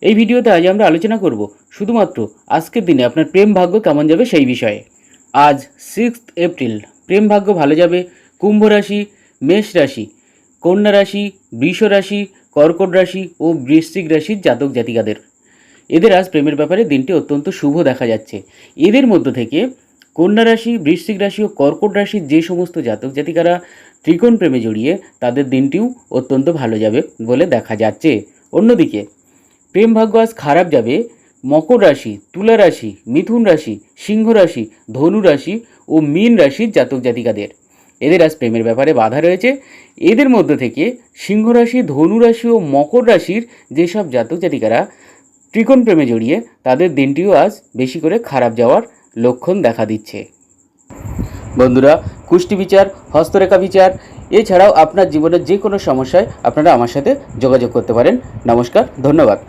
এই ভিডিওতে আজ আমরা আলোচনা করব শুধুমাত্র আজকের দিনে আপনার প্রেম ভাগ্য কেমন যাবে সেই বিষয়ে। আজ 6 এপ্রিল প্রেম ভাগ্য ভালো যাবে কুম্ভ রাশি, মেষ রাশি, কন্যা রাশি, বৃষ রাশি, কর্কট রাশি ও বৃশ্চিক রাশির জাতক জাতিকাদের। এদের আজ প্রেমের ব্যাপারে দিনটি অত্যন্ত শুভ দেখা যাচ্ছে। এদের মধ্য থেকে কন্যা রাশি, বৃশ্চিক রাশি ও কর্কট রাশির যে সমস্ত জাতক জাতিকারা ত্রিকোণ প্রেমে জড়িয়ে তাদের দিনটিও অত্যন্ত ভালো যাবে বলে দেখা যাচ্ছে। অন্যদিকে প্রেম ভাগ্য আজ খারাপ যাবে মকর রাশি, তুলা রাশি, মিথুন রাশি, সিংহ রাশি, ধনু রাশি ও মীন রাশির জাতক জাতিকাদের। এদের আজ প্রেমের ব্যাপারে বাধা রয়েছে। এদের মধ্য থেকে সিংহ রাশি, ধনু রাশি ও মকর রাশির যেসব জাতক জাতিকারা ত্রিকোণ প্রেমে জড়িয়ে তাদের দিনটিও আজ বেশি করে খারাপ যাওয়ার লক্ষণ দেখা দিচ্ছে। বন্ধুরা, কুষ্টি বিচার, হস্তরেখা বিচার এছাড়াও আপনার জীবনের যে কোনো সমস্যায় আপনারা আমার সাথে যোগাযোগ করতে পারেন। নমস্কার, ধন্যবাদ।